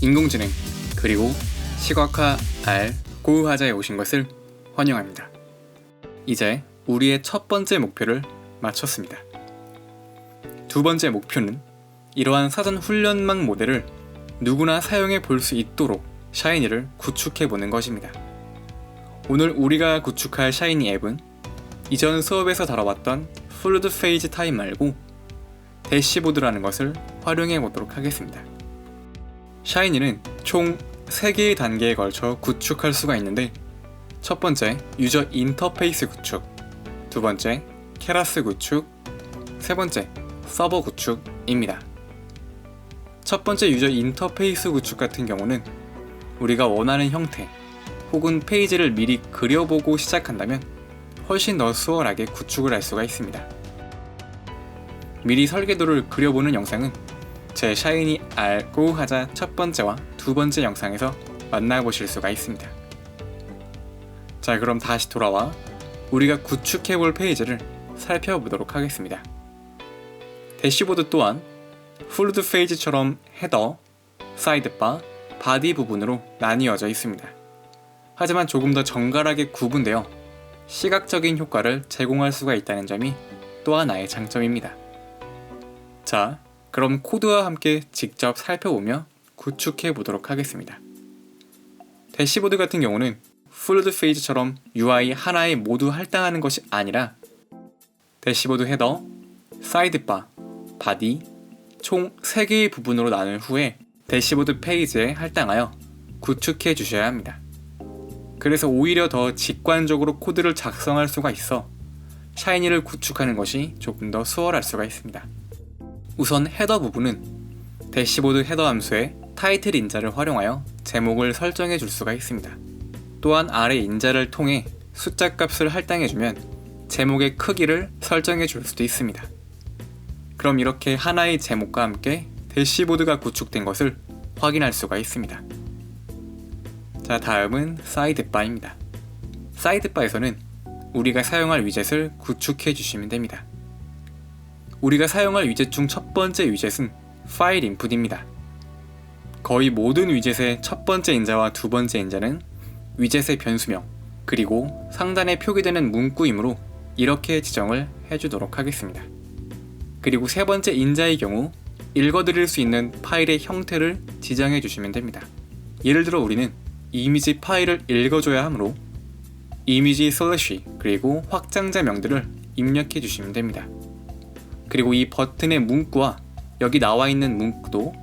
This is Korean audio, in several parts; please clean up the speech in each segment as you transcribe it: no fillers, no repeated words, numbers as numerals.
인공지능 그리고 시각화 R 고우화자에 오신 것을 환영합니다. 이제 우리의 첫 번째 목표를 마쳤습니다. 두 번째 목표는 이러한 사전 훈련망 모델을 누구나 사용해 볼 수 있도록 샤이니를 구축해 보는 것입니다. 오늘 우리가 구축할 샤이니 앱은 이전 수업에서 다뤄봤던 플루드 페이지 타임 말고 대시보드라는 것을 활용해 보도록 하겠습니다. 샤이니는 총 3개의 단계에 걸쳐 구축할 수가 있는데, 첫 번째 유저 인터페이스 구축, 두 번째 케라스 구축, 세 번째 서버 구축입니다. 첫 번째 유저 인터페이스 구축 같은 경우는 우리가 원하는 형태 혹은 페이지를 미리 그려보고 시작한다면 훨씬 더 수월하게 구축을 할 수가 있습니다. 미리 설계도를 그려보는 영상은 제 샤이니 R 고우하자 첫 번째와 두 번째 영상에서 만나보실 수가 있습니다. 자, 그럼 다시 돌아와 우리가 구축해볼 페이지를 살펴보도록 하겠습니다. 대시보드 또한 플루드 페이지처럼 헤더, 사이드바, 바디 부분으로 나뉘어져 있습니다. 하지만 조금 더 정갈하게 구분되어 시각적인 효과를 제공할 수가 있다는 점이 또 하나의 장점입니다. 자, 그럼 코드와 함께 직접 살펴보며 구축해 보도록 하겠습니다. 대시보드 같은 경우는 플루드 페이지처럼 UI 하나에 모두 할당하는 것이 아니라 대시보드 헤더, 사이드바, 바디 총 3개의 부분으로 나눈 후에 대시보드 페이지에 할당하여 구축해 주셔야 합니다. 그래서 오히려 더 직관적으로 코드를 작성할 수가 있어 샤이니를 구축하는 것이 조금 더 수월할 수가 있습니다. 우선 헤더 부분은 대시보드 헤더 함수의 타이틀 인자를 활용하여 제목을 설정해 줄 수가 있습니다. 또한 아래 인자를 통해 숫자 값을 할당해주면 제목의 크기를 설정해 줄 수도 있습니다. 그럼 이렇게 하나의 제목과 함께 대시보드가 구축된 것을 확인할 수가 있습니다. 자, 다음은 사이드바입니다. 사이드바에서는 우리가 사용할 위젯을 구축해 주시면 됩니다. 우리가 사용할 위젯 중 첫 번째 위젯은 파일 인풋입니다. 거의 모든 위젯의 첫 번째 인자와 두 번째 인자는 위젯의 변수명 그리고 상단에 표기되는 문구이므로 이렇게 지정을 해주도록 하겠습니다. 그리고 세 번째 인자의 경우 읽어드릴 수 있는 파일의 형태를 지정해 주시면 됩니다. 예를 들어 우리는 이미지 파일을 읽어줘야 하므로 이미지 슬래시 그리고 확장자 명들을 입력해 주시면 됩니다. 그리고 이 버튼의 문구와 여기 나와 있는 문구도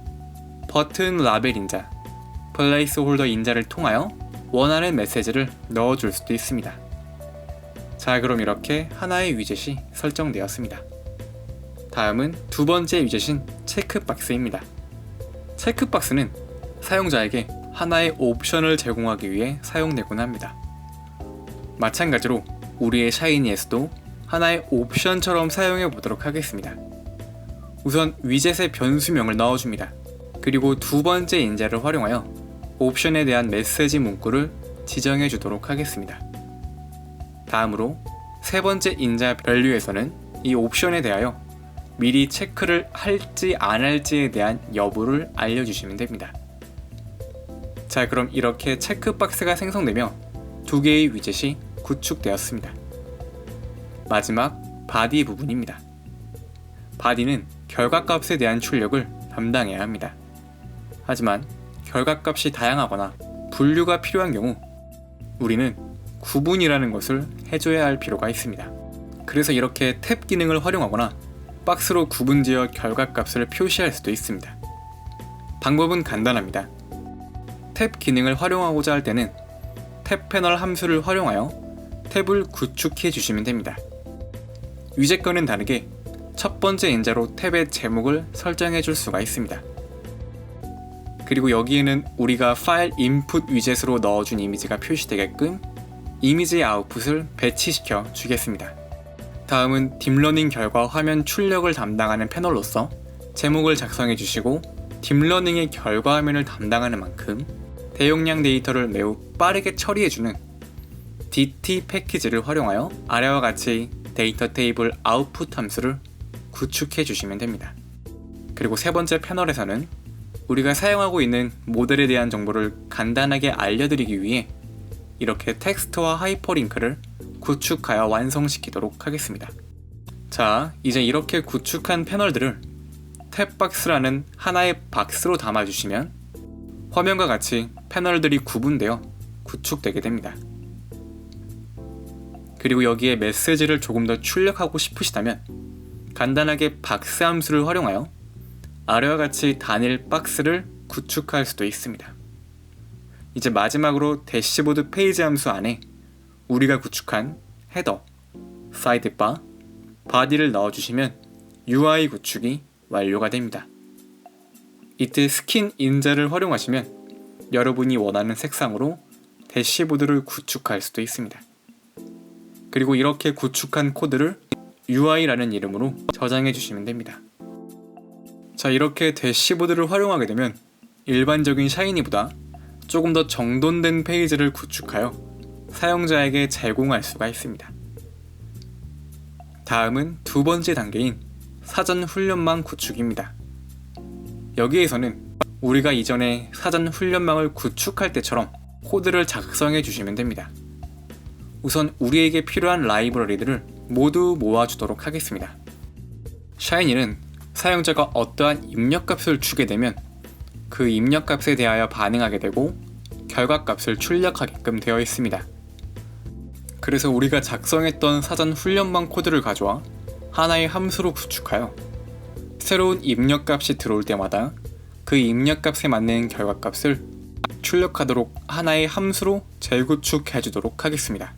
버튼 라벨 인자, 플레이스 홀더 인자를 통하여 원하는 메시지를 넣어줄 수도 있습니다. 자, 그럼 이렇게 하나의 위젯이 설정되었습니다. 다음은 두 번째 위젯인 체크박스입니다. 체크박스는 사용자에게 하나의 옵션을 제공하기 위해 사용되곤 합니다. 마찬가지로 우리의 샤이니에서도 하나의 옵션처럼 사용해 보도록 하겠습니다. 우선 위젯의 변수명을 넣어줍니다. 그리고 두 번째 인자를 활용하여 옵션에 대한 메시지 문구를 지정해 주도록 하겠습니다. 다음으로 세 번째 인자 밸류에서는 이 옵션에 대하여 미리 체크를 할지 안 할지에 대한 여부를 알려주시면 됩니다. 자, 그럼 이렇게 체크박스가 생성되며 두 개의 위젯이 구축되었습니다. 마지막 바디 부분입니다. 바디는 결과값에 대한 출력을 담당해야 합니다. 하지만 결과값이 다양하거나 분류가 필요한 경우 우리는 구분이라는 것을 해줘야 할 필요가 있습니다. 그래서 이렇게 탭 기능을 활용하거나 박스로 구분지어 결과값을 표시할 수도 있습니다. 방법은 간단합니다. 탭 기능을 활용하고자 할 때는 탭 패널 함수를 활용하여 탭을 구축해 주시면 됩니다. 위젯과는 다르게 첫 번째 인자로 탭의 제목을 설정해 줄 수가 있습니다. 그리고 여기에는 우리가 파일 인풋 위젯으로 넣어준 이미지가 표시되게끔 이미지 아웃풋을 배치시켜 주겠습니다. 다음은 딥러닝 결과 화면 출력을 담당하는 패널로서 제목을 작성해 주시고 딥러닝의 결과 화면을 담당하는 만큼 대용량 데이터를 매우 빠르게 처리해주는 DT 패키지를 활용하여 아래와 같이 데이터 테이블 아웃풋 함수를 구축해 주시면 됩니다. 그리고 세 번째 패널에서는 우리가 사용하고 있는 모델에 대한 정보를 간단하게 알려드리기 위해 이렇게 텍스트와 하이퍼링크를 구축하여 완성시키도록 하겠습니다. 자, 이제 이렇게 구축한 패널들을 탭박스라는 하나의 박스로 담아주시면 화면과 같이 패널들이 구분되어 구축되게 됩니다. 그리고 여기에 메시지를 조금 더 출력하고 싶으시다면 간단하게 박스 함수를 활용하여 아래와 같이 단일 박스를 구축할 수도 있습니다. 이제 마지막으로 대시보드 페이지 함수 안에 우리가 구축한 헤더, 사이드바, 바디를 넣어주시면 UI 구축이 완료가 됩니다. 이때 스킨 인자를 활용하시면 여러분이 원하는 색상으로 대시보드를 구축할 수도 있습니다. 그리고 이렇게 구축한 코드를 UI라는 이름으로 저장해 주시면 됩니다. 자, 이렇게 대시보드를 활용하게 되면 일반적인 샤이니보다 조금 더 정돈된 페이지를 구축하여 사용자에게 제공할 수가 있습니다. 다음은 두 번째 단계인 사전 훈련망 구축입니다. 여기에서는 우리가 이전에 사전 훈련망을 구축할 때처럼 코드를 작성해 주시면 됩니다. 우선 우리에게 필요한 라이브러리들을 모두 모아주도록 하겠습니다. 샤이니는 사용자가 어떠한 입력값을 주게 되면 그 입력값에 대하여 반응하게 되고 결과값을 출력하게끔 되어 있습니다. 그래서 우리가 작성했던 사전 훈련망 코드를 가져와 하나의 함수로 구축하여 새로운 입력값이 들어올 때마다 그 입력값에 맞는 결과값을 출력하도록 하나의 함수로 재구축해 주도록 하겠습니다.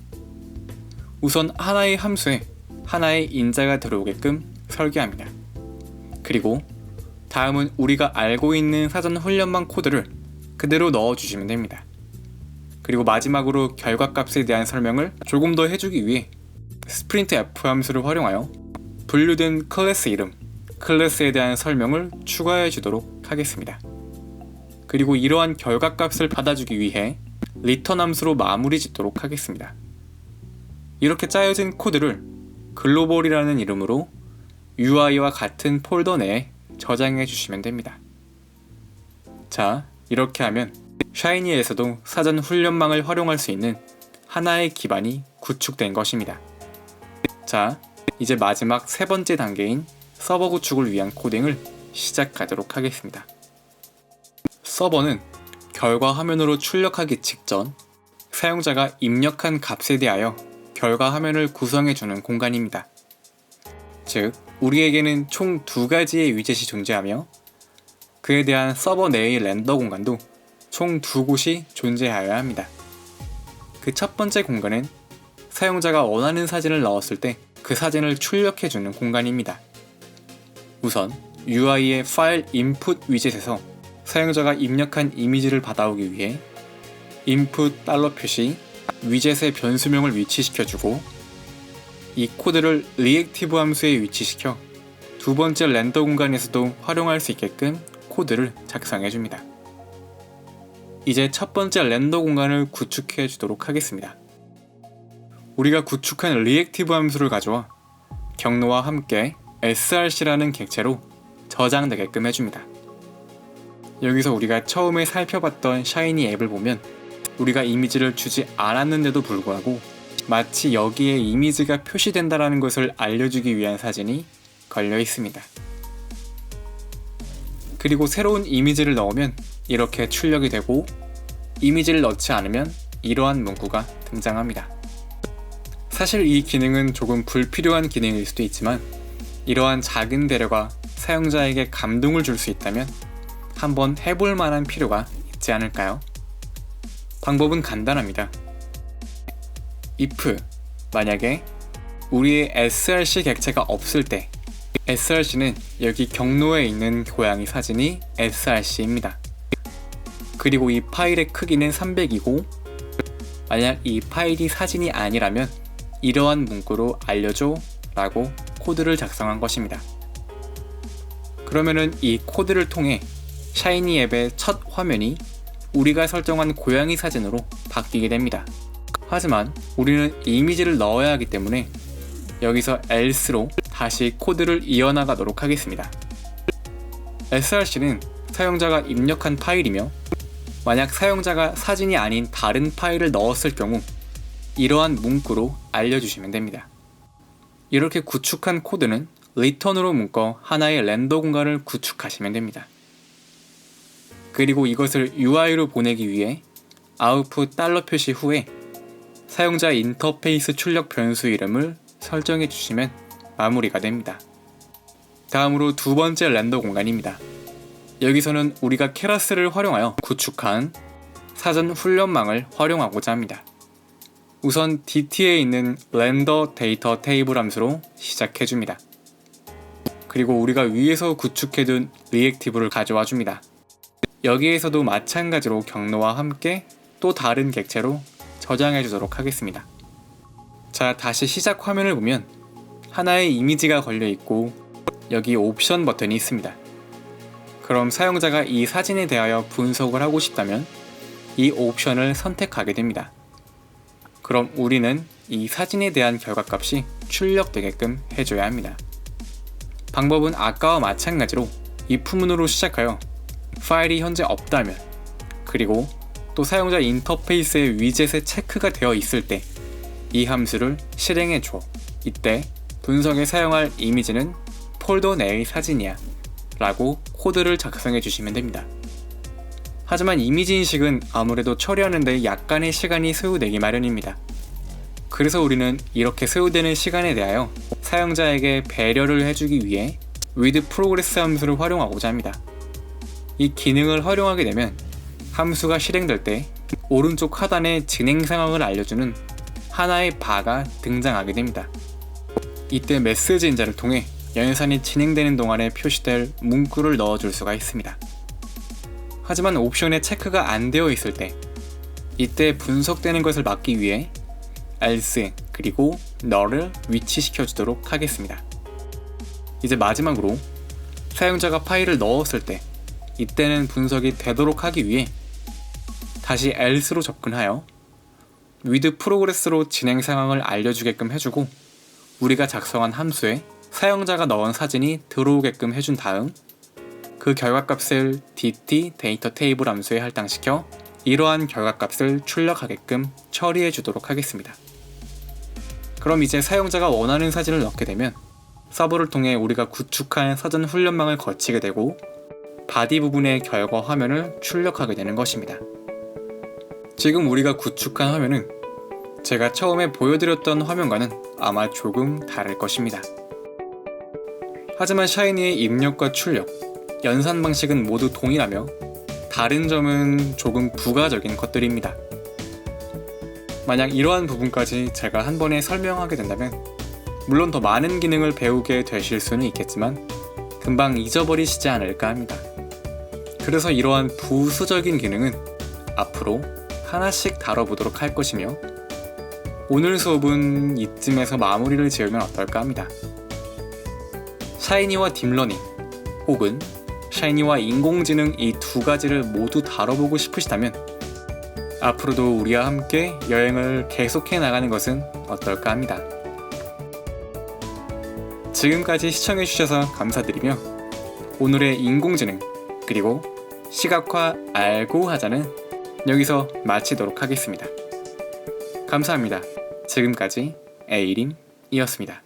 우선 하나의 함수에 하나의 인자가 들어오게끔 설계합니다. 그리고 다음은 우리가 알고 있는 사전 훈련망 코드를 그대로 넣어주시면 됩니다. 그리고 마지막으로 결과값에 대한 설명을 조금 더 해주기 위해 스프린트 F 함수를 활용하여 분류된 클래스 이름, 클래스에 대한 설명을 추가해 주도록 하겠습니다. 그리고 이러한 결과값을 받아주기 위해 return 함수로 마무리 짓도록 하겠습니다. 이렇게 짜여진 코드를 글로벌이라는 이름으로 UI와 같은 폴더 내에 저장해 주시면 됩니다. 자, 이렇게 하면 샤이니에서도 사전 훈련망을 활용할 수 있는 하나의 기반이 구축된 것입니다. 자, 이제 마지막 세 번째 단계인 서버 구축을 위한 코딩을 시작하도록 하겠습니다. 서버는 결과 화면으로 출력하기 직전 사용자가 입력한 값에 대하여 결과 화면을 구성해주는 공간입니다. 즉, 우리에게는 총 두 가지의 위젯이 존재하며 그에 대한 서버 내의 렌더 공간도 총 두 곳이 존재하여야 합니다. 그 첫 번째 공간은 사용자가 원하는 사진을 넣었을 때 그 사진을 출력해주는 공간입니다. 우선 UI의 파일 인풋 위젯에서 사용자가 입력한 이미지를 받아오기 위해 input $표시 위젯의 변수명을 위치시켜주고 이 코드를 reactive 함수에 위치시켜 두 번째 렌더 공간에서도 활용할 수 있게끔 코드를 작성해줍니다. 이제 첫 번째 렌더 공간을 구축해 주도록 하겠습니다. 우리가 구축한 reactive 함수를 가져와 경로와 함께 src라는 객체로 저장되게끔 해줍니다. 여기서 우리가 처음에 살펴봤던 샤이니 앱을 보면 우리가 이미지를 주지 않았는데도 불구하고 마치 여기에 이미지가 표시된다는 것을 알려주기 위한 사진이 걸려 있습니다. 그리고 새로운 이미지를 넣으면 이렇게 출력이 되고 이미지를 넣지 않으면 이러한 문구가 등장합니다. 사실 이 기능은 조금 불필요한 기능일 수도 있지만 이러한 작은 배려가 사용자에게 감동을 줄 수 있다면 한번 해볼 만한 필요가 있지 않을까요? 방법은 간단합니다. if 만약에 우리의 src 객체가 없을 때 src는 여기 경로에 있는 고양이 사진이 src입니다. 그리고 이 파일의 크기는 300이고 만약 이 파일이 사진이 아니라면 이러한 문구로 알려줘 라고 코드를 작성한 것입니다. 그러면은 이 코드를 통해 샤이니 앱의 첫 화면이 우리가 설정한 고양이 사진으로 바뀌게 됩니다. 하지만 우리는 이미지를 넣어야 하기 때문에 여기서 else로 다시 코드를 이어나가도록 하겠습니다. src는 사용자가 입력한 파일이며 만약 사용자가 사진이 아닌 다른 파일을 넣었을 경우 이러한 문구로 알려주시면 됩니다. 이렇게 구축한 코드는 return으로 묶어 하나의 렌더 공간을 구축하시면 됩니다. 그리고 이것을 UI로 보내기 위해 output 달러 표시 후에 사용자 인터페이스 출력 변수 이름을 설정해 주시면 마무리가 됩니다. 다음으로 두 번째 렌더 공간입니다. 여기서는 우리가 케라스를 활용하여 구축한 사전 훈련망을 활용하고자 합니다. 우선 DT에 있는 렌더 데이터 테이블 함수로 시작해 줍니다. 그리고 우리가 위에서 구축해둔 리액티브를 가져와 줍니다. 여기에서도 마찬가지로 경로와 함께 또 다른 객체로 저장해 주도록 하겠습니다. 자, 다시 시작 화면을 보면 하나의 이미지가 걸려 있고 여기 옵션 버튼이 있습니다. 그럼 사용자가 이 사진에 대하여 분석을 하고 싶다면 이 옵션을 선택하게 됩니다. 그럼 우리는 이 사진에 대한 결과값이 출력되게끔 해줘야 합니다. 방법은 아까와 마찬가지로 if문으로 시작하여 파일이 현재 없다면 그리고 또 사용자 인터페이스의 위젯에 체크가 되어 있을 때 이 함수를 실행해 줘. 이때 분석에 사용할 이미지는 폴더 내의 사진이야 라고 코드를 작성해 주시면 됩니다. 하지만 이미지 인식은 아무래도 처리하는데 약간의 시간이 소요되기 마련입니다. 그래서 우리는 이렇게 소요되는 시간에 대하여 사용자에게 배려를 해주기 위해 with progress 함수를 활용하고자 합니다. 이 기능을 활용하게 되면 함수가 실행될 때 오른쪽 하단에 진행 상황을 알려주는 하나의 바가 등장하게 됩니다. 이때 메시지 인자를 통해 연산이 진행되는 동안에 표시될 문구를 넣어줄 수가 있습니다. 하지만 옵션에 체크가 안 되어 있을 때 이때 분석되는 것을 막기 위해 else 그리고 nul을 위치시켜 주도록 하겠습니다. 이제 마지막으로 사용자가 파일을 넣었을 때 이때는 분석이 되도록 하기 위해 다시 else로 접근하여 with progress로 진행 상황을 알려주게끔 해주고 우리가 작성한 함수에 사용자가 넣은 사진이 들어오게끔 해준 다음 그 결과값을 dt 데이터 테이블 함수에 할당시켜 이러한 결과값을 출력하게끔 처리해 주도록 하겠습니다. 그럼 이제 사용자가 원하는 사진을 넣게 되면 서버를 통해 우리가 구축한 사전 훈련망을 거치게 되고 바디 부분의 결과 화면을 출력하게 되는 것입니다. 지금 우리가 구축한 화면은 제가 처음에 보여드렸던 화면과는 아마 조금 다를 것입니다. 하지만 샤이니의 입력과 출력, 연산 방식은 모두 동일하며 다른 점은 조금 부가적인 것들입니다. 만약 이러한 부분까지 제가 한 번에 설명하게 된다면 물론 더 많은 기능을 배우게 되실 수는 있겠지만 금방 잊어버리시지 않을까 합니다. 그래서 이러한 부수적인 기능은 앞으로 하나씩 다뤄보도록 할 것이며 오늘 수업은 이쯤에서 마무리를 지으면 어떨까 합니다. 샤이니와 딥러닝 혹은 샤이니와 인공지능 이 두 가지를 모두 다뤄보고 싶으시다면 앞으로도 우리와 함께 여행을 계속해 나가는 것은 어떨까 합니다. 지금까지 시청해주셔서 감사드리며 오늘의 인공지능 그리고 시각화 알고 하자는 여기서 마치도록 하겠습니다. 감사합니다. 지금까지 에이림이었습니다.